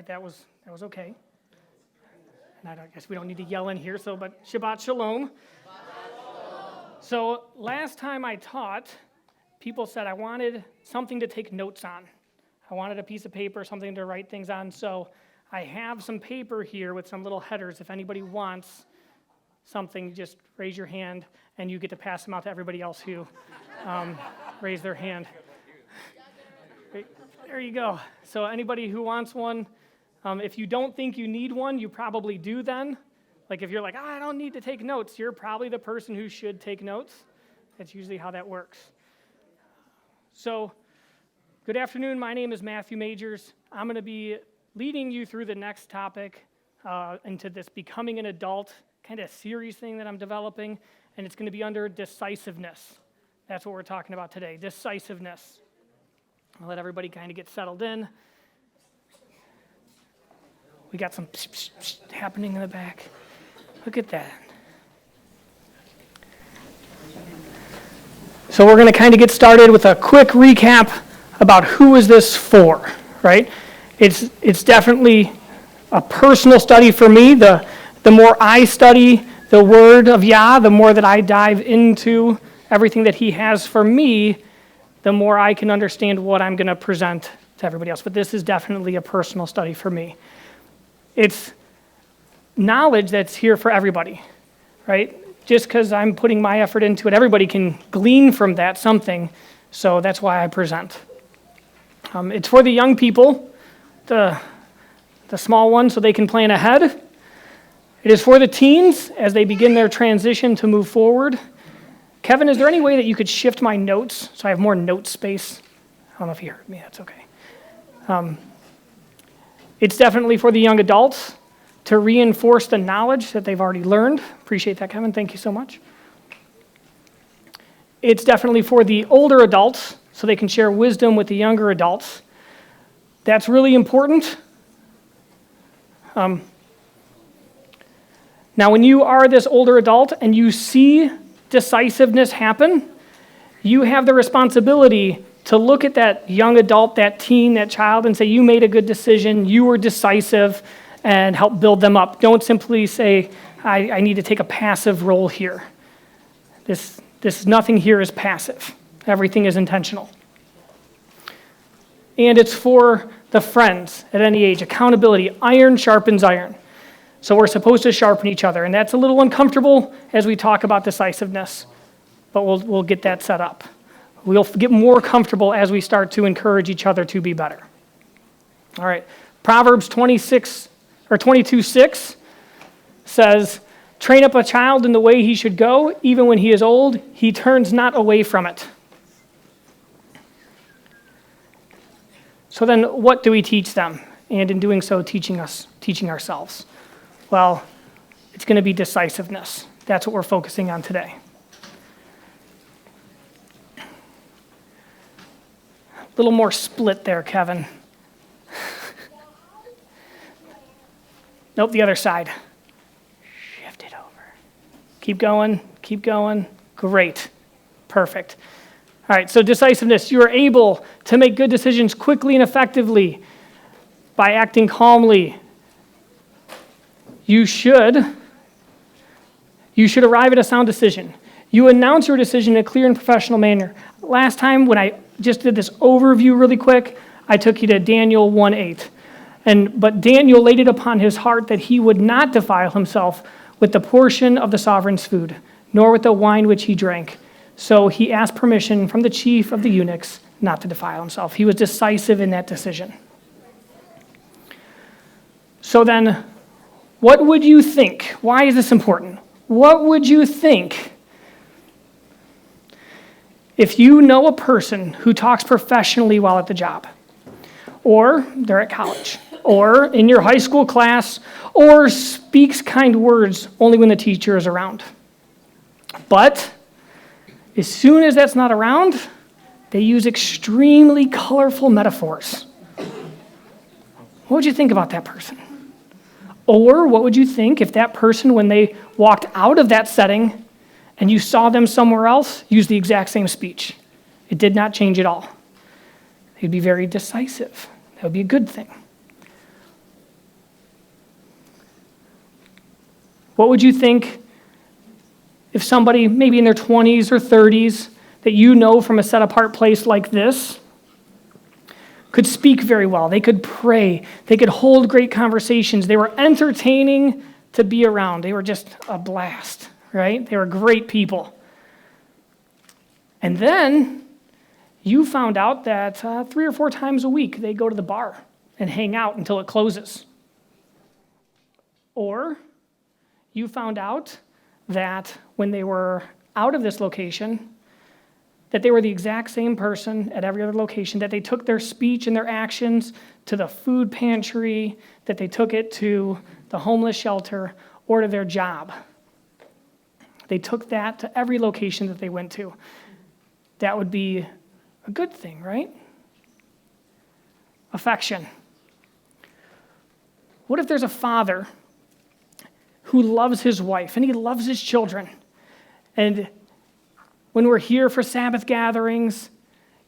but that was okay. And I guess we don't need to yell in here, but Shabbat Shalom. So last time I taught, people said I wanted something to take notes on. I wanted a piece of paper, something to write things on. So I have some paper here with some little headers. If anybody wants something, just raise your hand, and you get to pass them out to everybody else who raised their hand. There you go. So anybody who wants one, if you don't think you need one, you probably do then. Like if you're like, I don't need to take notes, you're probably the person who should take notes. That's usually how that works. So, good afternoon. My name is Mathew Major. I'm going to be leading you through the next topic into this becoming an adult kind of series thing that I'm developing, and it's going to be under decisiveness. That's what we're talking about today, decisiveness. I'll let everybody kind of get settled in. We got some psh, psh, psh happening in the back. Look at that. So we're going to kind of get started with a quick recap about who is this for, right? It's definitely a personal study for me. The more I study the Word of Yah, the more that I dive into everything that He has for me, the more I can understand what I'm going to present to everybody else. But this is definitely a personal study for me. It's knowledge that's here for everybody, right? Just because I'm putting my effort into it, everybody can glean from that something, so that's why I present. It's for the young people, the small ones, so they can plan ahead. It is for the teens as they begin their transition to move forward. Kevin, is there any way that you could shift my notes so I have more note space? I don't know if you heard me, that's okay. It's definitely for the young adults to reinforce the knowledge that they've already learned. Appreciate that, Kevin. Thank you so much. It's definitely for the older adults so they can share wisdom with the younger adults. That's really important. Now, when you are this older adult and you see decisiveness happen, you have the responsibility to look at that young adult, that teen, that child, and say, you made a good decision, you were decisive, and help build them up. Don't simply say, I need to take a passive role here. Nothing here is passive. Everything is intentional. And it's for the friends at any age. Accountability, iron sharpens iron. So we're supposed to sharpen each other, and that's a little uncomfortable as we talk about decisiveness, but we'll get that set up. We'll get more comfortable as we start to encourage each other to be better. All right, Proverbs 22:6 says, train up a child in the way he should go, even when he is old, he turns not away from it. So then what do we teach them? And in doing so, teaching ourselves. Well, it's going to be decisiveness. That's what we're focusing on today. A little more split there, Kevin. Nope, the other side. Shift it over. Keep going. Great. Perfect. All right, so decisiveness. You are able to make good decisions quickly and effectively by acting calmly. You should arrive at a sound decision. You announce your decision in a clear and professional manner. Last time when I just did this overview really quick, I took you to Daniel 1:8. But Daniel laid it upon his heart that he would not defile himself with the portion of the sovereign's food, nor with the wine which he drank. So he asked permission from the chief of the eunuchs not to defile himself. He was decisive in that decision. So then, what would you think? Why is this important? What would you think if you know a person who talks professionally while at the job, or they're at college, or in your high school class, or speaks kind words only when the teacher is around? But as soon as that's not around, they use extremely colorful metaphors. What would you think about that person? Or what would you think if that person, when they walked out of that setting and you saw them somewhere else, used the exact same speech? It did not change at all. They'd be very decisive. That would be a good thing. What would you think if somebody, maybe in their 20s or 30s, that you know from a set-apart place like this, could speak very well, they could pray, they could hold great conversations, they were entertaining to be around, they were just a blast, right? They were great people. And then you found out that 3 or 4 times a week they go to the bar and hang out until it closes. Or you found out that when they were out of this location, that they were the exact same person at every other location, that they took their speech and their actions to the food pantry, that they took it to the homeless shelter, or to their job. They took that to every location that they went to. That would be a good thing, right? Affection. What if there's a father who loves his wife and he loves his children, and when we're here for Sabbath gatherings,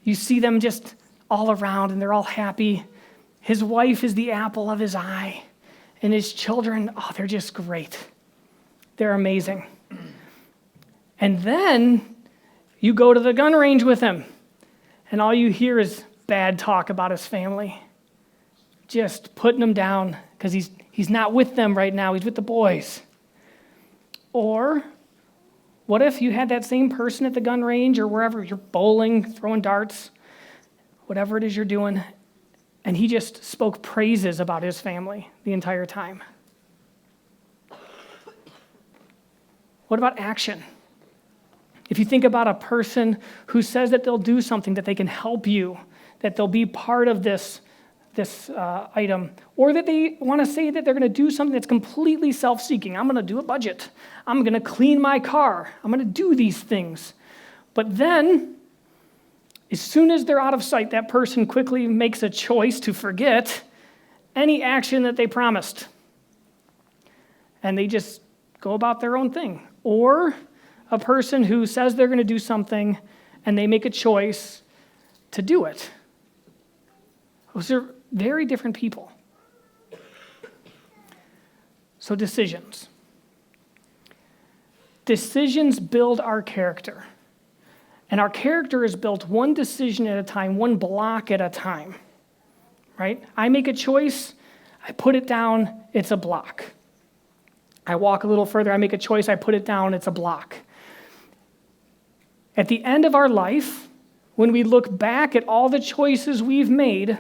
you see them just all around and they're all happy. His wife is the apple of his eye, and his children, they're just great. They're amazing. And then you go to the gun range with him, and all you hear is bad talk about his family. Just putting him down because he's not with them right now. He's with the boys. Or what if you had that same person at the gun range or wherever you're bowling, throwing darts, whatever it is you're doing, and he just spoke praises about his family the entire time? What about action? If you think about a person who says that they'll do something, that they can help you, that they'll be part of this item, or that they want to say that they're going to do something that's completely self-seeking. I'm going to do a budget. I'm going to clean my car. I'm going to do these things. But then, as soon as they're out of sight, that person quickly makes a choice to forget any action that they promised. And they just go about their own thing. Or a person who says they're going to do something and they make a choice to do it. Those are very different people. So decisions. Decisions build our character. And our character is built one decision at a time, one block at a time. Right? I make a choice, I put it down, it's a block. I walk a little further, I make a choice, I put it down, it's a block. At the end of our life, when we look back at all the choices we've made,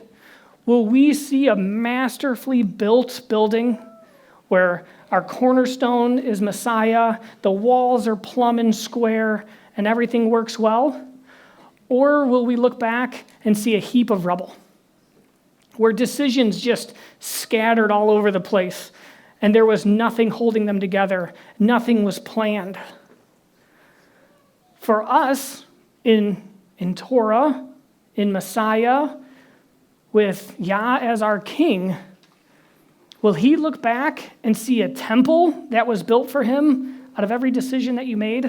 will we see a masterfully built building where our cornerstone is Messiah, the walls are plumb and square, and everything works well? Or will we look back and see a heap of rubble, where decisions just scattered all over the place, and there was nothing holding them together, nothing was planned? For us, in Torah, in Messiah, with Yah as our king, will he look back and see a temple that was built for him out of every decision that you made?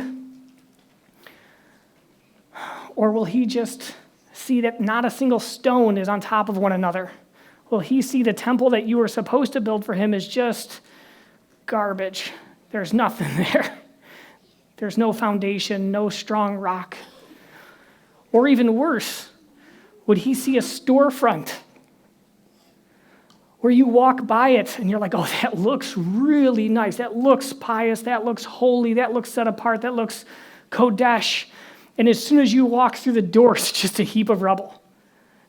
Or will he just see that not a single stone is on top of one another? Will he see the temple that you were supposed to build for him is just garbage? There's nothing there. There's no foundation, no strong rock. Or even worse, would he see a storefront where you walk by it and you're like, oh, that looks really nice. That looks pious. That looks holy. That looks set apart. That looks Kodesh. And as soon as you walk through the door, it's just a heap of rubble.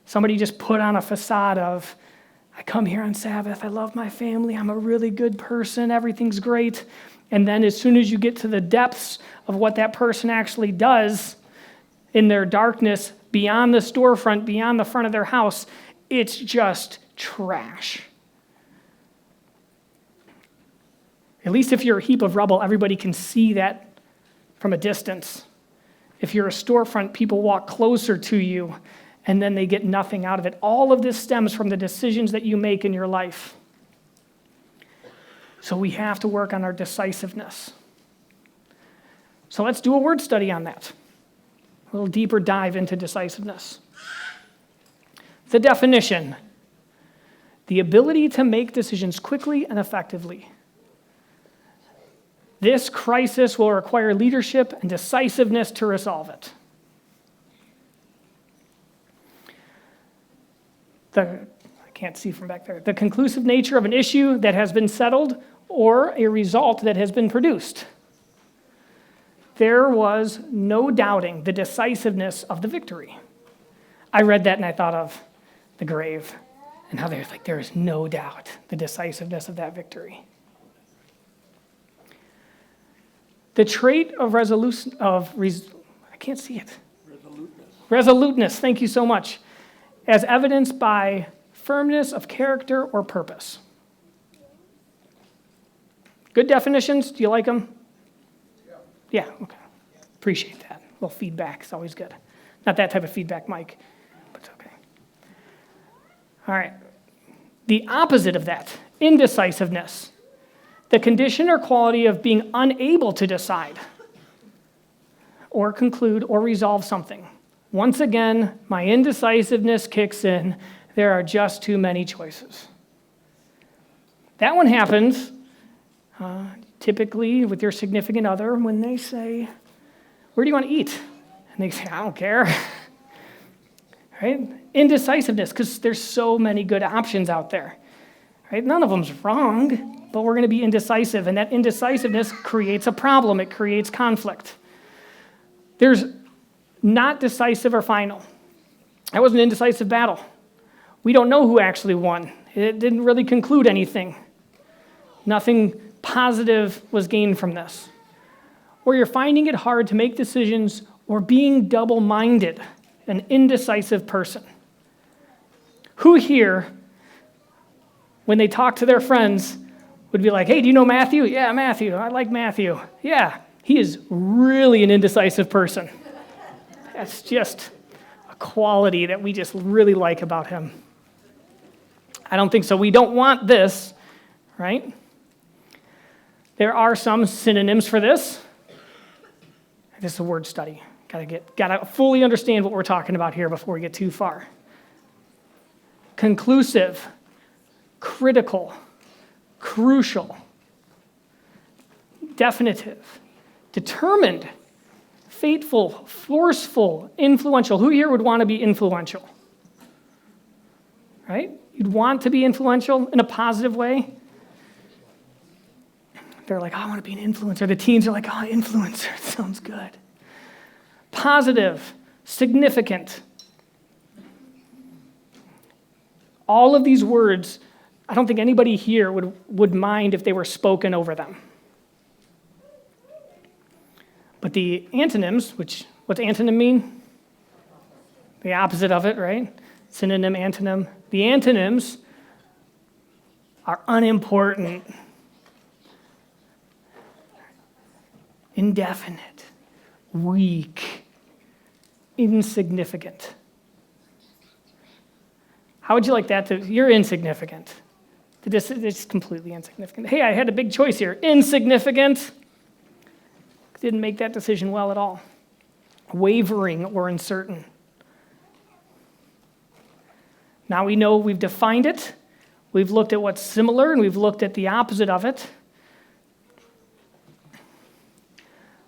Somebody just put on a facade of, I come here on Sabbath. I love my family. I'm a really good person. Everything's great. And then as soon as you get to the depths of what that person actually does in their darkness, beyond the storefront, beyond the front of their house, it's just trash. At least if you're a heap of rubble, everybody can see that from a distance. If you're a storefront, people walk closer to you, and then they get nothing out of it. All of this stems from the decisions that you make in your life. So we have to work on our decisiveness. So let's do a word study on that. A little deeper dive into decisiveness. The definition: the ability to make decisions quickly and effectively. This crisis will require leadership and decisiveness to resolve it. I can't see from back there. The conclusive nature of an issue that has been settled or a result that has been produced. There was no doubting the decisiveness of the victory. I read that and I thought of the grave and how there's like, there is no doubt the decisiveness of that victory. The trait of I can't see it. Resoluteness, thank you so much. As evidenced by firmness of character or purpose. Good definitions, do you like them? Yeah, okay. Appreciate that. A little feedback is always good. Not that type of feedback, Mike, but it's okay. All right. The opposite of that, indecisiveness. The condition or quality of being unable to decide or conclude or resolve something. Once again, my indecisiveness kicks in. There are just too many choices. That one happens typically with your significant other when they say, where do you want to eat? And they say, I don't care. Right? Indecisiveness, because there's so many good options out there. Right? None of them's wrong, but we're going to be indecisive, and that indecisiveness creates a problem. It creates conflict. There's not decisive or final. That was an indecisive battle. We don't know who actually won. It didn't really conclude anything. Nothing positive was gained from this. Or you're finding it hard to make decisions or being double-minded, an indecisive person. Who here, when they talk to their friends, would be like, hey, do you know Matthew? Yeah, Matthew. I like Matthew. Yeah, he is really an indecisive person. That's just a quality that we just really like about him. I don't think so. We don't want this, right? There are some synonyms for this. This is a word study. Gotta fully understand what we're talking about here before we get too far. Conclusive, critical, crucial, definitive, determined, fateful, forceful, influential. Who here would want to be influential? Right? You'd want to be influential in a positive way. They're like, oh, I want to be an influencer. The teens are like, oh, influencer, sounds good. Positive, significant. All of these words, I don't think anybody here would mind if they were spoken over them. But the antonyms, what's antonym mean? The opposite of it, right? Synonym, antonym. The antonyms are unimportant, indefinite, weak, insignificant. How would you like that you're insignificant. It's completely insignificant. Hey, I had a big choice here. Insignificant. Didn't make that decision well at all. Wavering or uncertain. Now we know we've defined it. We've looked at what's similar, and we've looked at the opposite of it.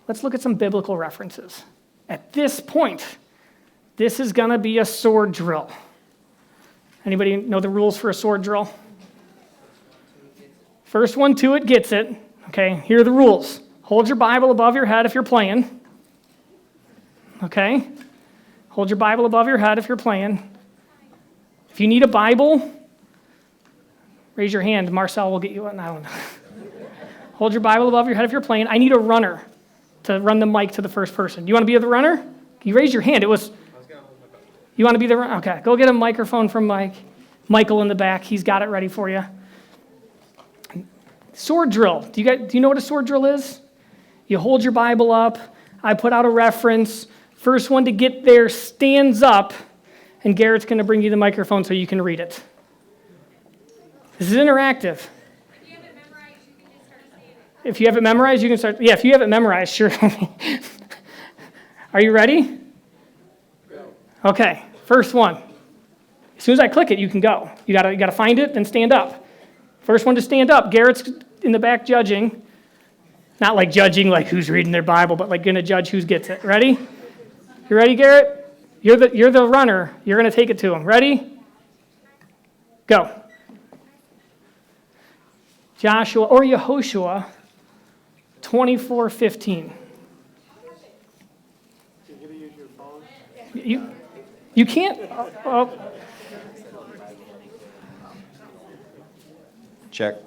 Let's look at some biblical references. At this point, this is going to be a sword drill. Anybody know the rules for a sword drill? First one to it gets it. Okay, here are the rules. Hold your Bible above your head if you're playing. Okay? Hold your Bible above your head if you're playing. If you need a Bible, raise your hand. Marcel will get you one. I don't know. Hold your Bible above your head if you're playing. I need a runner to run the mic to the first person. You want to be the runner? You raise your hand. I was going to hold my Bible. You want to be the runner? Okay. Go get a microphone from Michael in the back. He's got it ready for you. Sword drill. Do you know what a sword drill is? You hold your Bible up. I put out a reference. First one to get there stands up, and Garrett's going to bring you the microphone so you can read it. This is interactive. If you have it memorized, you can start. Yeah, if you have it memorized, sure. Are you ready? Okay, first one. As soon as I click it, you can go. You gotta find it and stand up. First one to stand up. Garrett's in the back judging. Not like judging like who's reading their Bible, but like going to judge who gets it. Ready? You ready, Garrett? You're the runner. You're going to take it to him. Ready? Go. Joshua or Yehoshua 24:15. You can't. Check.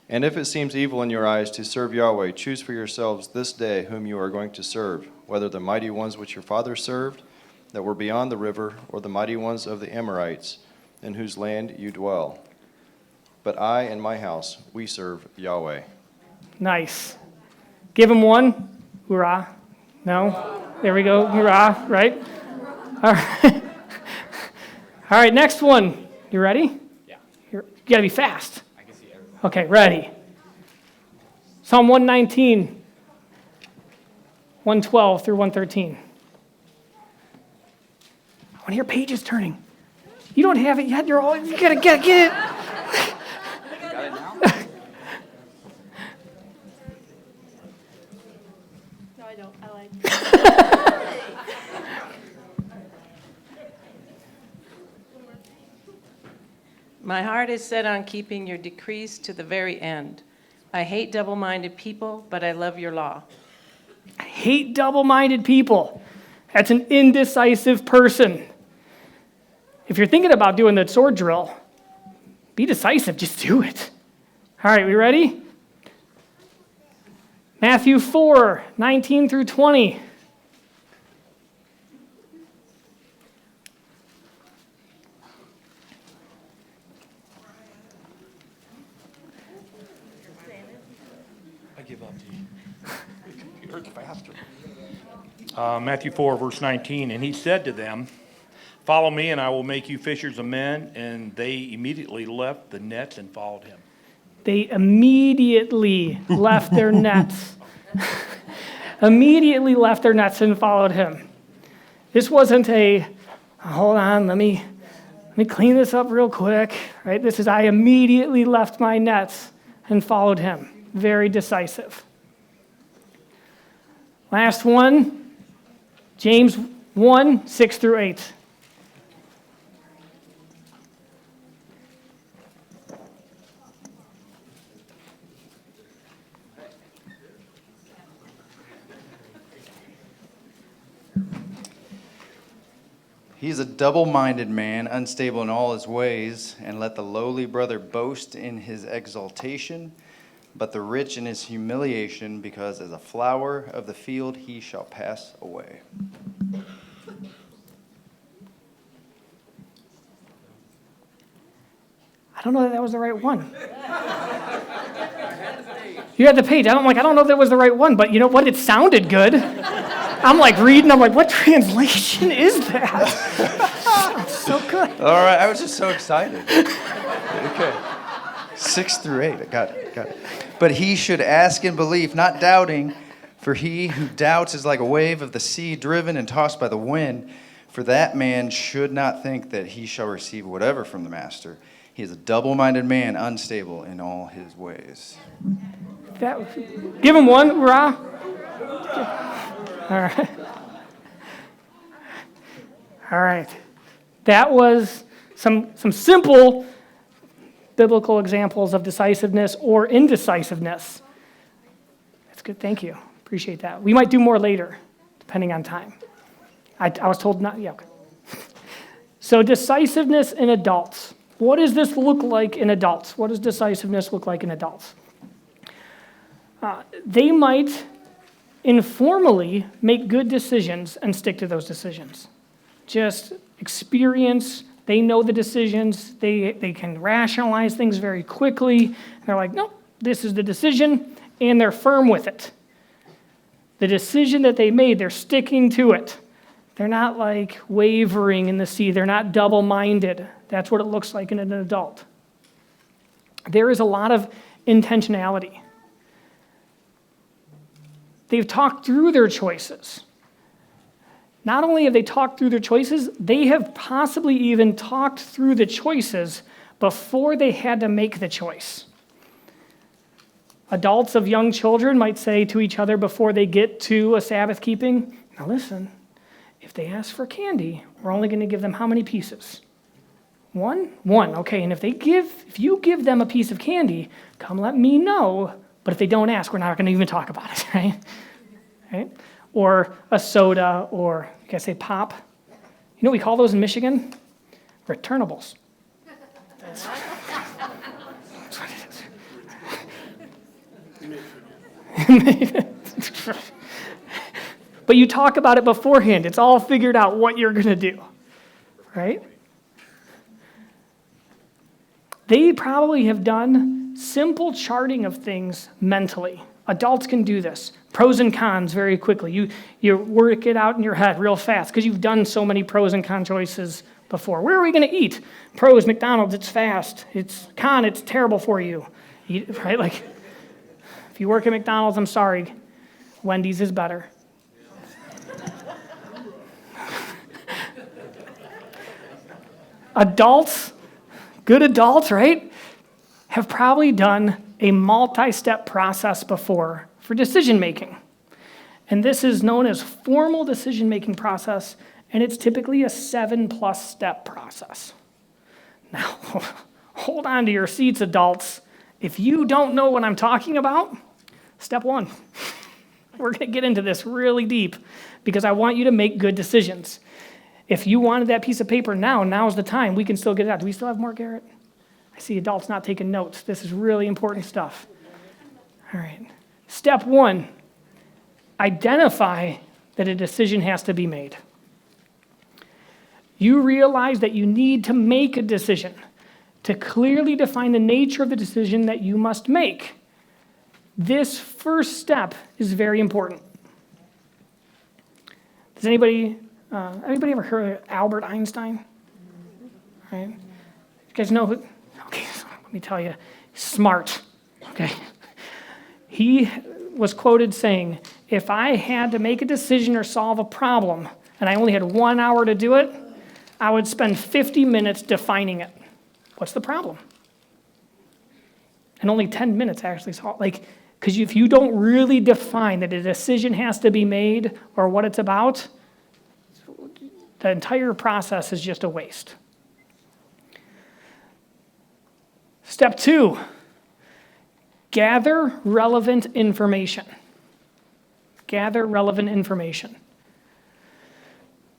And if it seems evil in your eyes to serve Yahweh, choose for yourselves this day whom you are going to serve, whether the mighty ones which your fathers served, that were beyond the river, or the mighty ones of the Amorites, in whose land you dwell. But I and my house, we serve Yahweh. Nice. Give him one. Hoorah. No? There we go. Hoorah, right? All right. All right, next one. You ready? Yeah. You got to be fast. I can see everything. Okay, ready. Psalm 119, 112 through 113. I want to hear pages turning. You don't have it yet. You got to get it. Got it now? No, I don't. I like My heart is set on keeping your decrees to the very end. I hate double-minded people, but I love your law. I hate double-minded people. That's an indecisive person. If you're thinking about doing the sword drill, be decisive. Just do it. All right, we ready? Matthew 4, 19 through 20. I give up to you. Computer's faster. Matthew 4, verse 19, and he said to them, "Follow me, and I will make you fishers of men." And they immediately left the nets and followed him. They immediately left their nets. Immediately left their nets and followed him. This wasn't a, hold on, let me clean this up real quick, right? This is, I immediately left my nets and followed him. Very decisive. Last one, James 1, 6 through 8. He is a double-minded man, unstable in all his ways, and let the lowly brother boast in his exaltation, but the rich in his humiliation, because as a flower of the field he shall pass away. I don't know that was the right one. You had the page. I don't know if that was the right one, but you know what? It sounded good. I'm like reading. I'm like, what translation is that? So good. All right, I was just so excited. Okay. 6 through 8, I got it. But he should ask in belief, not doubting, for he who doubts is like a wave of the sea driven and tossed by the wind. For that man should not think that he shall receive whatever from the master. He is a double-minded man, unstable in all his ways. Give him one, hurrah. All right. All right. That was some simple biblical examples of decisiveness or indecisiveness. That's good. Thank you. Appreciate that. We might do more later, depending on time. I was told not. Yeah. Okay. So decisiveness in adults. What does this look like in adults? What does decisiveness look like in adults? They might informally make good decisions and stick to those decisions. Just experience, they know the decisions, they can rationalize things very quickly. They're like, no, this is the decision, and they're firm with it. The decision that they made, they're sticking to it. They're not like wavering in the sea. They're not double-minded. That's what it looks like in an adult. There is a lot of intentionality. They've talked through their choices. Not only have they talked through their choices, they have possibly even talked through the choices before they had to make the choice. Adults of young children might say to each other before they get to a Sabbath keeping, now listen, if they ask for candy, we're only going to give them how many pieces? One? One, okay. And if you give them a piece of candy, come let me know. But if they don't ask, we're not going to even talk about it, right? Right? Or a soda, or you guys say pop. You know what we call those in Michigan? Returnables. That's what it is. But you talk about it beforehand. It's all figured out what you're going to do, right? They probably have done simple charting of things mentally. Adults can do this. Pros and cons very quickly. You work it out in your head real fast because you've done so many pros and con choices before. Where are we going to eat? Pros, McDonald's, it's fast. It's con, it's terrible for you. Right? Like, if you work at McDonald's, I'm sorry. Wendy's is better. Adults, good adults, right, have probably done a multi-step process before for decision making. And this is known as formal decision making process, and it's typically a 7+ step process. Now, hold on to your seats, adults. If you don't know what I'm talking about, step 1. We're going to get into this really deep because I want you to make good decisions. If you wanted that piece of paper now's the time. We can still get it out. Do we still have more, Garrett? I see adults not taking notes. This is really important stuff. All right. Step 1, identify that a decision has to be made. You realize that you need to make a decision to clearly define the nature of the decision that you must make. This first step is very important. Does anybody ever heard of Albert Einstein? Right? You guys know who? Okay, so let me tell you, smart. Okay, he was quoted saying, "If I had to make a decision or solve a problem, and I only had 1 hour to do it, I would spend 50 minutes defining it. What's the problem? And only 10 minutes actually solve. Because if you don't really define that a decision has to be made or what it's about, the entire process is just a waste." Step 2, gather relevant information. Gather relevant information.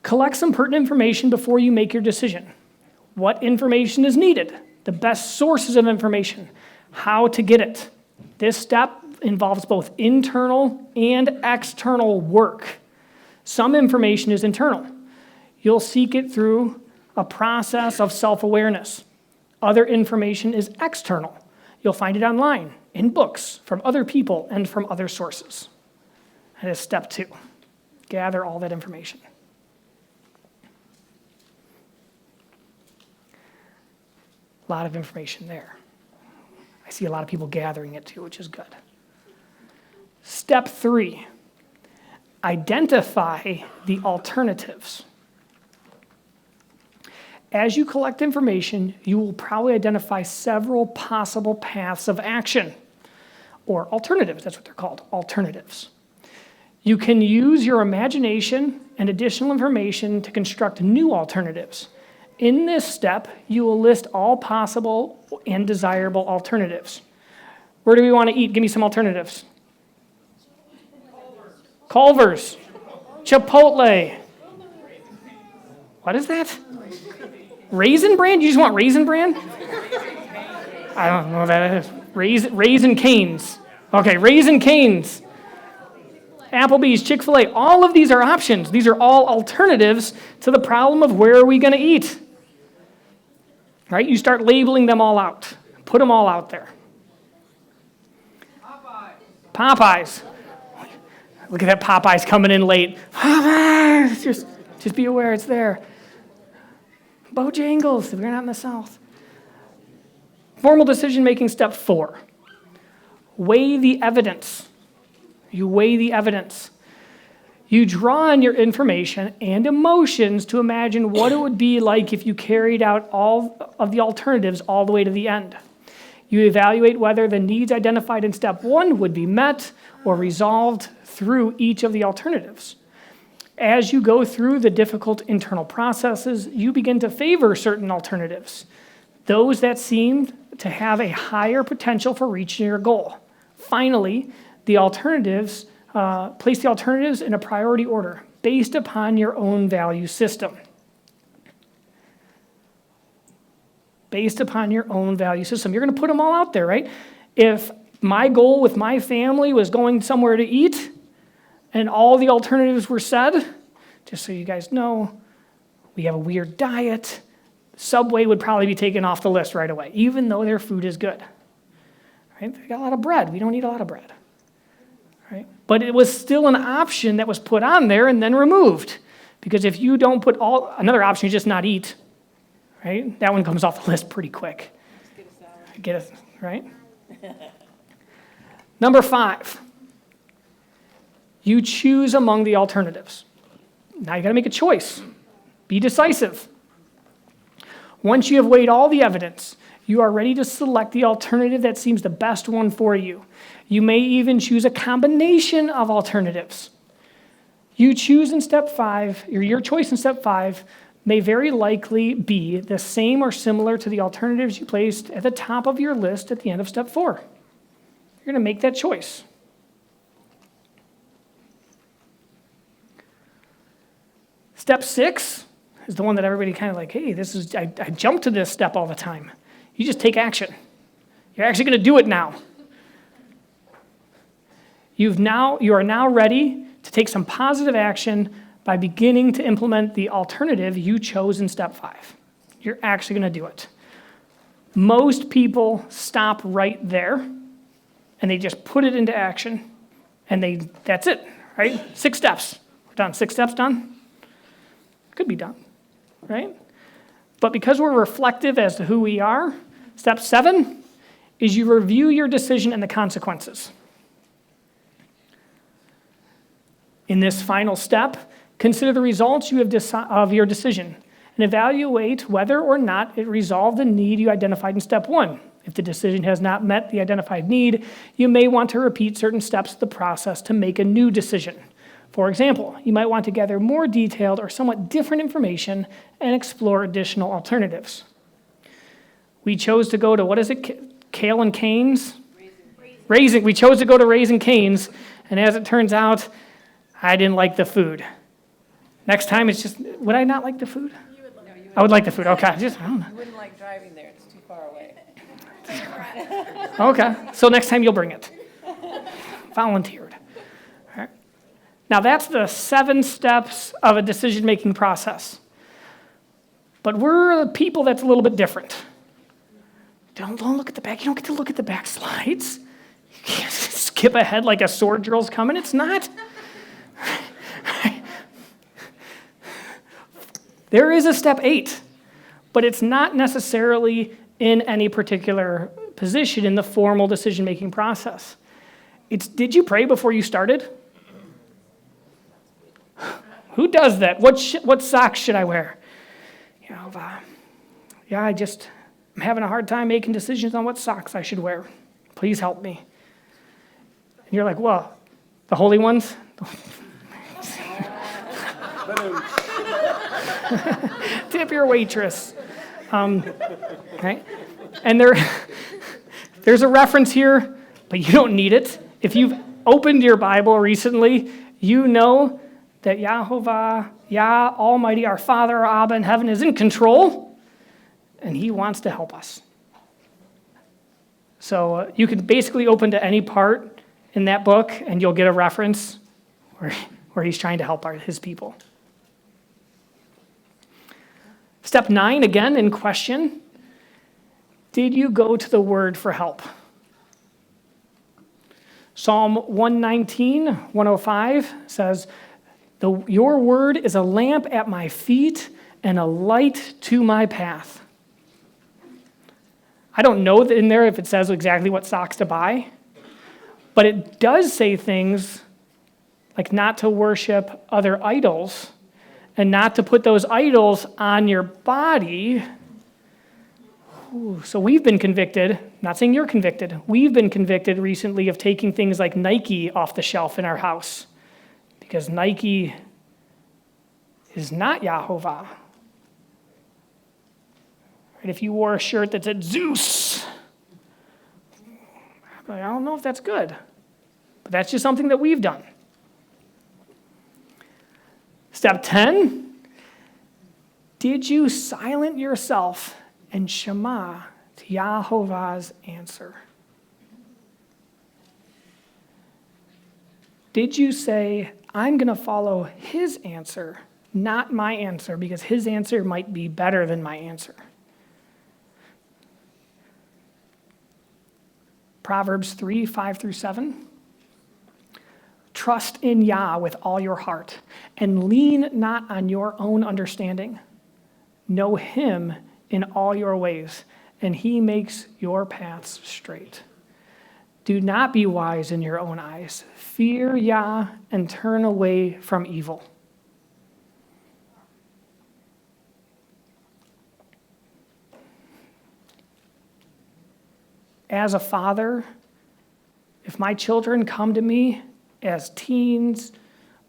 Collect some pertinent information before you make your decision. What information is needed? The best sources of information. How to get it. This step involves both internal and external work. Some information is internal. You'll seek it through a process of self-awareness. Other information is external. You'll find it online, in books, from other people, and from other sources. That is step 2. Gather all that information. A lot of information there. I see a lot of people gathering it too, which is good. Step 3, identify the alternatives. As you collect information, you will probably identify several possible paths of action, or alternatives, that's what they're called, alternatives. You can use your imagination and additional information to construct new alternatives. In this step, you will list all possible and desirable alternatives. Where do we want to eat? Give me some alternatives. Culver's. Chipotle. What is that? Raisin Bran? You just want Raisin Bran? I don't know what that is. Raisin Canes. Okay, Raisin Canes. Applebee's, Chick-fil-A. All of these are options. These are all alternatives to the problem of where are we going to eat. Right? You start labeling them all out. Put them all out there. Popeyes. Look at that Popeyes coming in late. Popeyes! Just be aware it's there. Bojangles, if you're not in the South. Formal decision-making step 4. Weigh the evidence. You weigh the evidence. You draw on your information and emotions to imagine what it would be like if you carried out all of the alternatives all the way to the end. You evaluate whether the needs identified in step 1 would be met or resolved through each of the alternatives. As you go through the difficult internal processes, you begin to favor certain alternatives, those that seem to have a higher potential for reaching your goal. Finally, place the alternatives in a priority order based upon your own value system. Based upon your own value system. You're going to put them all out there, right? If my goal with my family was going somewhere to eat and all the alternatives were said, just so you guys know, we have a weird diet, Subway would probably be taken off the list right away, even though their food is good. Right? They got a lot of bread. We don't eat a lot of bread. Right? But it was still an option that was put on there and then removed. Because if you don't put another option, you just not eat, right? That one comes off the list pretty quick. Get it, right? Number 5, you choose among the alternatives. Now you got to make a choice. Be decisive. Once you have weighed all the evidence, you are ready to select the alternative that seems the best one for you. You may even choose a combination of alternatives. Your choice in step 5 may very likely be the same or similar to the alternatives you placed at the top of your list at the end of step 4. You're going to make that choice. Step 6 is the one that everybody kind of like, hey, I jump to this step all the time. You just take action. You're actually going to do it now. You are now ready to take some positive action by beginning to implement the alternative you chose in step 5. You're actually going to do it. Most people stop right there and they just put it into action and that's it, right? 6 steps. We're done. 6 steps done? Could be done, right? But because we're reflective as to who we are, step 7 is you review your decision and the consequences. In this final step, consider the results of your decision and evaluate whether or not it resolved the need you identified in step 1. If the decision has not met the identified need, you may want to repeat certain steps of the process to make a new decision. For example, you might want to gather more detailed or somewhat different information and explore additional alternatives. We chose to go to, Kale and Cane's? Raising. We chose to go to Raising Cane's, and as it turns out, I didn't like the food. Next time, it's just, would I not like the food? I would like the food, okay. I don't know. You wouldn't like driving there, it's too far away. Okay, so next time you'll bring it. Volunteered. All right. Now that's the 7 steps of a decision-making process. But we're a people that's a little bit different. Don't look at the back. You don't get to look at the back slides. You can't skip ahead like a sword drill's coming. It's not. There is a step 8, but it's not necessarily in any particular position in the formal decision-making process. It's, did you pray before you started? Who does that? What socks should I wear? I'm having a hard time making decisions on what socks I should wear. Please help me. And you're like, well, the holy ones? Tip your waitress. Right? And there's a reference here, but you don't need it. If you've opened your Bible recently, you know that Yahovah, Yah, Almighty, our Father, our Abba in heaven, is in control, and He wants to help us. So you can basically open to any part in that book, and you'll get a reference where He's trying to help His people. Step 9, again, in question. Did you go to the Word for help? Psalm 119, 105 says, your word is a lamp at my feet and a light to my path. I don't know that in there if it says exactly what socks to buy, but it does say things like not to worship other idols and not to put those idols on your body. Ooh, so we've been convicted, not saying you're convicted, we've been convicted recently of taking things like Nike off the shelf in our house because Nike is not Yahovah. And if you wore a shirt that said Zeus, I don't know if that's good, but that's just something that we've done. Step 10, did you silent yourself and Shema to Yahovah's answer? Did you say, I'm going to follow his answer, not my answer, because his answer might be better than my answer? Proverbs 3, 5 through 7. Trust in Yah with all your heart, and lean not on your own understanding. Know him in all your ways, and he makes your paths straight. Do not be wise in your own eyes. Fear Yah and turn away from evil. As a father, if my children come to me as teens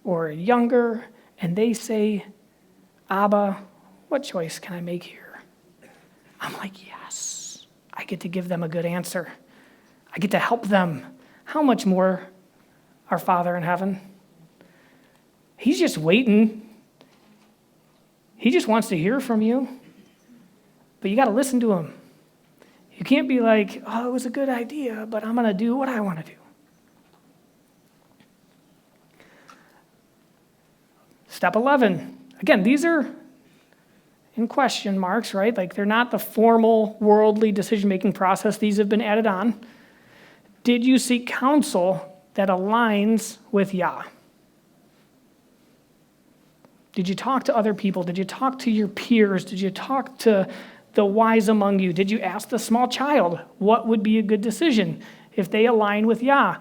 or younger and they say, Abba, what choice can I make here? I'm like, yes, I get to give them a good answer. I get to help them. How much more our Father in heaven? He's just waiting. He just wants to hear from you. But you got to listen to him. You can't be like, oh, it was a good idea, but I'm going to do what I want to do. Step 11. Again, these are in question marks, right? Like they're not the formal worldly decision-making process. These have been added on. Did you seek counsel that aligns with Yah? Did you talk to other people? Did you talk to your peers? Did you talk to the wise among you? Did you ask the small child what would be a good decision if they align with Yah?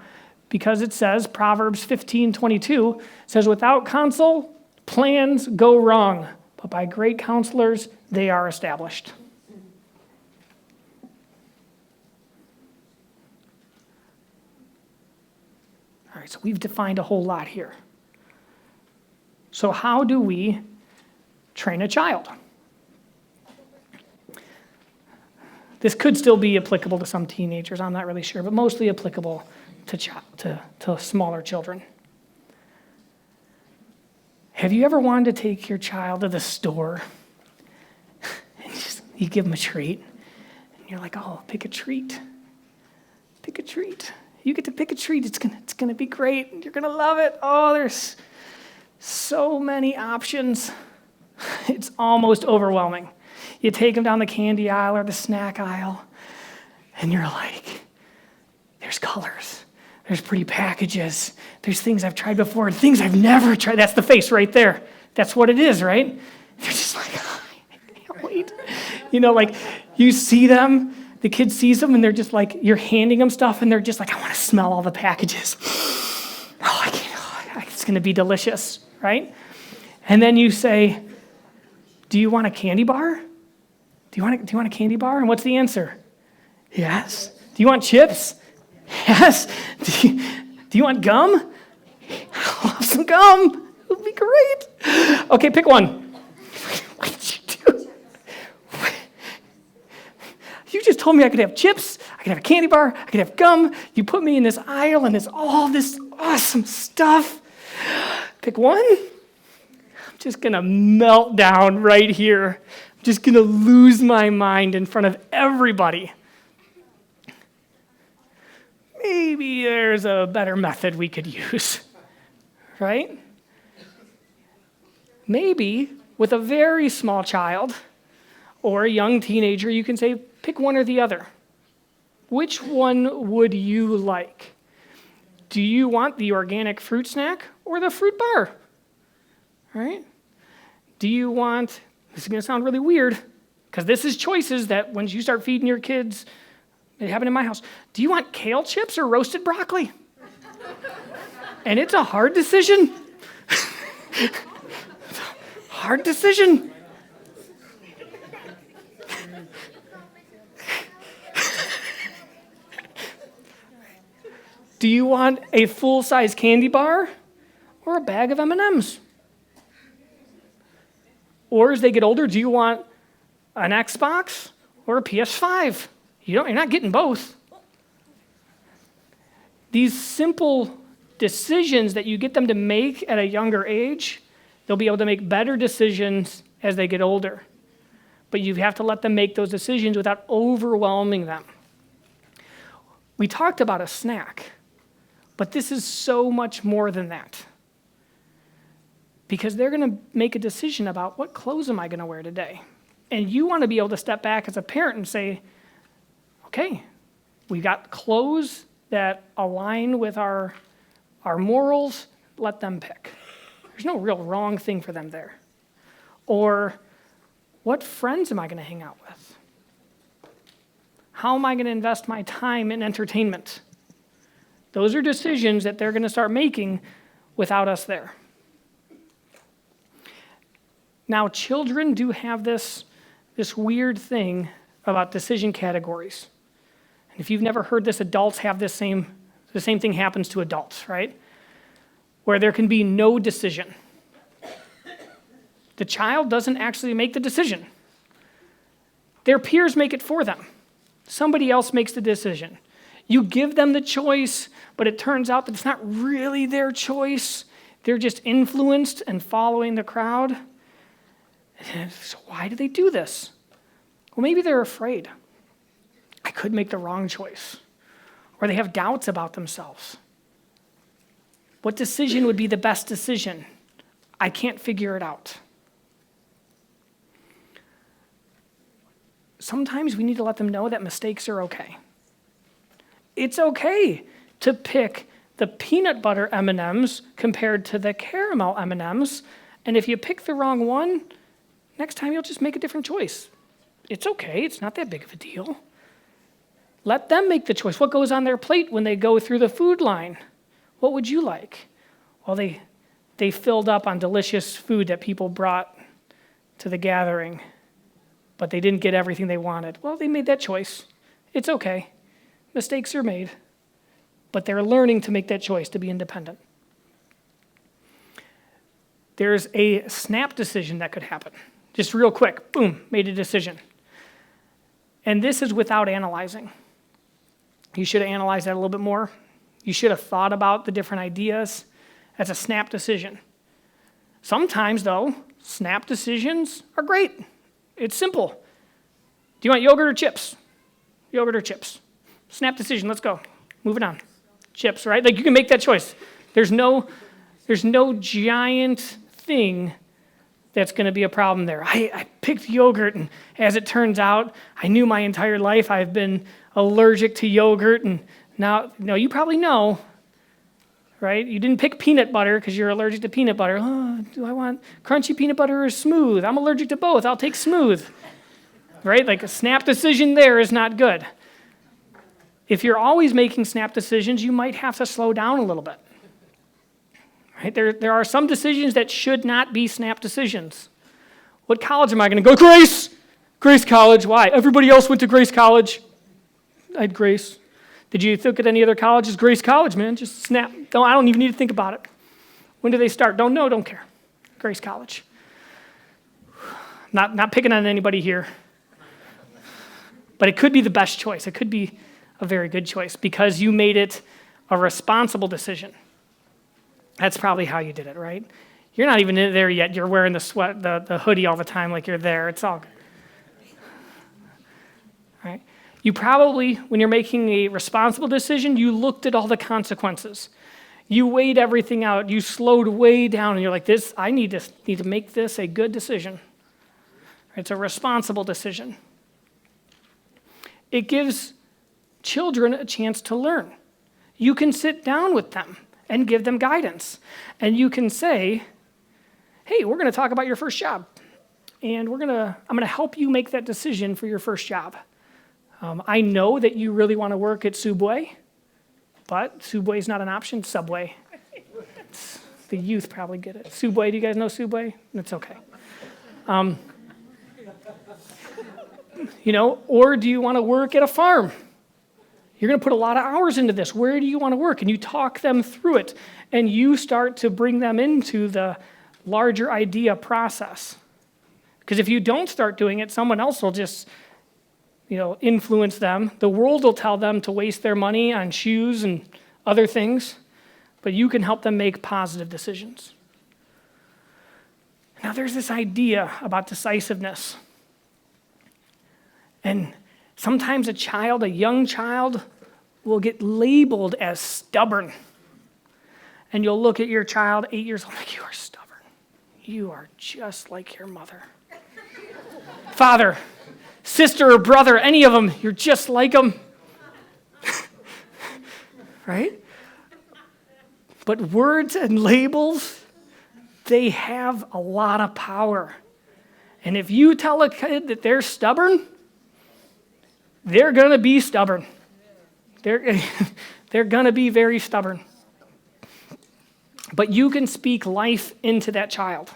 Because it says, Proverbs 15:22 says, without counsel, plans go wrong, but by great counselors, they are established. All right, so we've defined a whole lot here. So how do we train a child? This could still be applicable to some teenagers, I'm not really sure, but mostly applicable to smaller children. Have you ever wanted to take your child to the store and you give them a treat? And you're like, oh, pick a treat. Pick a treat. You get to pick a treat. It's gonna be great. You're gonna love it. Oh, there's so many options. It's almost overwhelming. You take them down the candy aisle or the snack aisle, and you're like, there's colors. There's pretty packages. There's things I've tried before and things I've never tried. That's the face right there. That's what it is, right? They're just like, oh, I can't wait. You know, like you see them, the kid sees them, and they're just like, you're handing them stuff, and they're just like, I want to smell all the packages. Oh, I can't. Oh, it's going to be delicious, right? And then you say, do you want a candy bar? Do you want a candy bar? And what's the answer? Yes. Do you want chips? Yes. Do you want gum? I'll have some gum. It'll be great. Okay, pick one. What did you do? You just told me I could have chips, I could have a candy bar, I could have gum. You put me in this aisle and there's all this awesome stuff. Pick one. I'm just going to melt down right here. I'm just going to lose my mind in front of everybody. Maybe there's a better method we could use, right? Maybe with a very small child or a young teenager, you can say, pick one or the other. Which one would you like? Do you want the organic fruit snack or the fruit bar? Right? Do you want, this is going to sound really weird, because this is choices that when you start feeding your kids, it happened in my house. Do you want kale chips or roasted broccoli? And it's a hard decision. Hard decision. Do you want a full-size candy bar or a bag of M&Ms? Or as they get older, do you want an Xbox or a PS5? You're not getting both. These simple decisions that you get them to make at a younger age, they'll be able to make better decisions as they get older. But you have to let them make those decisions without overwhelming them. We talked about a snack, but this is so much more than that. Because they're going to make a decision about what clothes am I going to wear today. And you want to be able to step back as a parent and say, okay, we got clothes that align with our morals, let them pick. There's no real wrong thing for them there. Or what friends am I going to hang out with? How am I going to invest my time in entertainment? Those are decisions that they're going to start making without us there. Now, children do have this weird thing about decision categories. And if you've never heard this, adults have the same thing happens to adults, right? Where there can be no decision. The child doesn't actually make the decision. Their peers make it for them. Somebody else makes the decision. You give them the choice, but it turns out that it's not really their choice. They're just influenced and following the crowd. So why do they do this? Well, maybe they're afraid. I could make the wrong choice. Or they have doubts about themselves. What decision would be the best decision? I can't figure it out. Sometimes we need to let them know that mistakes are okay. It's okay to pick the peanut butter M&Ms compared to the caramel M&Ms, and if you pick the wrong one, next time you'll just make a different choice. It's okay, it's not that big of a deal. Let them make the choice. What goes on their plate when they go through the food line? What would you like? Well, they filled up on delicious food that people brought to the gathering, but they didn't get everything they wanted. Well, they made that choice. It's okay. Mistakes are made, but they're learning to make that choice to be independent. There's a snap decision that could happen. Just real quick, boom, made a decision. And this is without analyzing. You should have analyzed that a little bit more. You should have thought about the different ideas. That's a snap decision. Sometimes, though, snap decisions are great. It's simple. Do you want yogurt or chips? Yogurt or chips? Snap decision, let's go. Moving on. Chips, right? Like you can make that choice. There's no giant thing that's going to be a problem there. I picked yogurt, and as it turns out, I knew my entire life I've been allergic to yogurt, and now, you probably know, right? You didn't pick peanut butter because you're allergic to peanut butter. Oh, do I want crunchy peanut butter or smooth? I'm allergic to both. I'll take smooth, right? Like a snap decision there is not good. If you're always making snap decisions, you might have to slow down a little bit. Right? There are some decisions that should not be snap decisions. What college am I going to go? Grace! Grace College. Why? Everybody else went to Grace College. I had Grace. Did you look at any other colleges? Grace College, man. Just snap. I don't even need to think about it. When do they start? Don't know, don't care. Grace College. Not picking on anybody here. But it could be the best choice. It could be a very good choice because you made it a responsible decision. That's probably how you did it, right? You're not even in there yet. You're wearing the hoodie all the time like you're there. It's all good. Right? You probably, when you're making a responsible decision, you looked at all the consequences. You weighed everything out. You slowed way down, and you're like, I need to make this a good decision. It's a responsible decision. It gives children a chance to learn. You can sit down with them and give them guidance. And you can say, hey, we're going to talk about your first job. And I'm going to help you make that decision for your first job. I know that you really want to work at Subway, but Subway is not an option. Subway. The youth probably get it. Subway, do you guys know Subway? It's okay. Or do you want to work at a farm? You're going to put a lot of hours into this. Where do you want to work? And you talk them through it. And you start to bring them into the larger idea process. Because if you don't start doing it, someone else will just, influence them. The world will tell them to waste their money on shoes and other things. But you can help them make positive decisions. Now, there's this idea about decisiveness. And sometimes a young child, will get labeled as stubborn. And you'll look at your child, 8 years old, like, you are stubborn. You are just like your mother. Father, sister, or brother, any of them, you're just like them. Right? But words and labels, they have a lot of power. And if you tell a kid that they're stubborn, they're going to be stubborn. They're going to be very stubborn. But you can speak life into that child.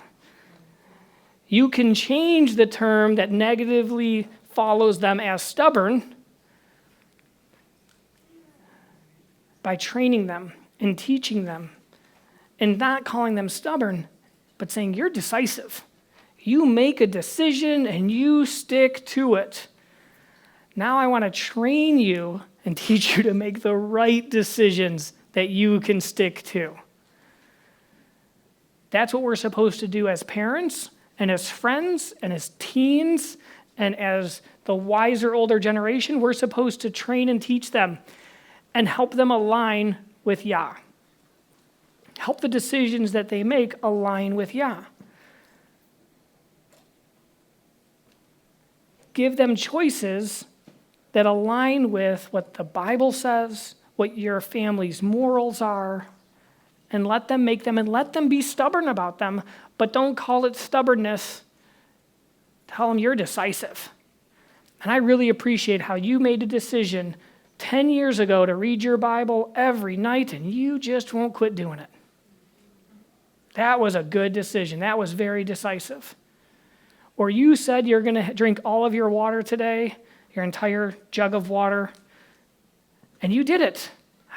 You can change the term that negatively follows them as stubborn by training them and teaching them and not calling them stubborn, but saying, you're decisive. You make a decision and you stick to it. Now I want to train you and teach you to make the right decisions that you can stick to. That's what we're supposed to do as parents and as friends and as teens and as the wiser older generation. We're supposed to train and teach them and help them align with Yah. Help the decisions that they make align with Yah. Give them choices that align with what the Bible says, what your family's morals are, and let them make them, and let them be stubborn about them, but don't call it stubbornness. Tell them you're decisive. And I really appreciate how you made a decision 10 years ago to read your Bible every night, and you just won't quit doing it. That was a good decision. That was very decisive. Or you said you're going to drink all of your water today, your entire jug of water, and you did it.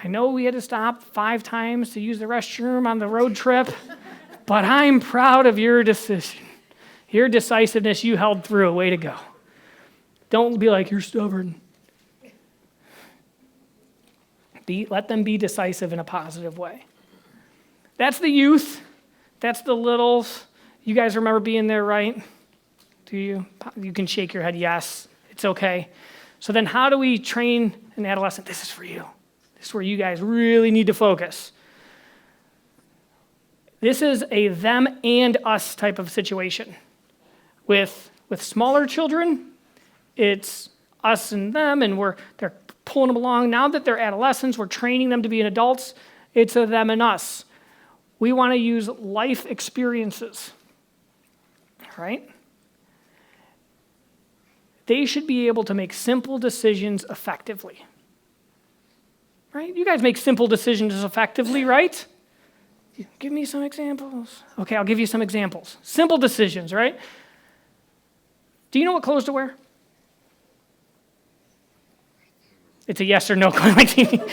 I know we had to stop 5 times to use the restroom on the road trip, but I'm proud of your decision. Your decisiveness, you held through. Way to go. Don't be like, you're stubborn. Let them be decisive in a positive way. That's the youth. That's the littles. You guys remember being there, right? Do you? You can shake your head, yes. It's okay. So then how do we train an adolescent? This is for you. This is where you guys really need to focus. This is a them and us type of situation. With smaller children, it's us and them, and they're pulling them along. Now that they're adolescents, we're training them to be adults. It's a them and us. We want to use life experiences, right? They should be able to make simple decisions effectively. Right? You guys make simple decisions effectively, right? Give me some examples. Okay, I'll give you some examples. Simple decisions, right? Do you know what clothes to wear? It's a yes or no question.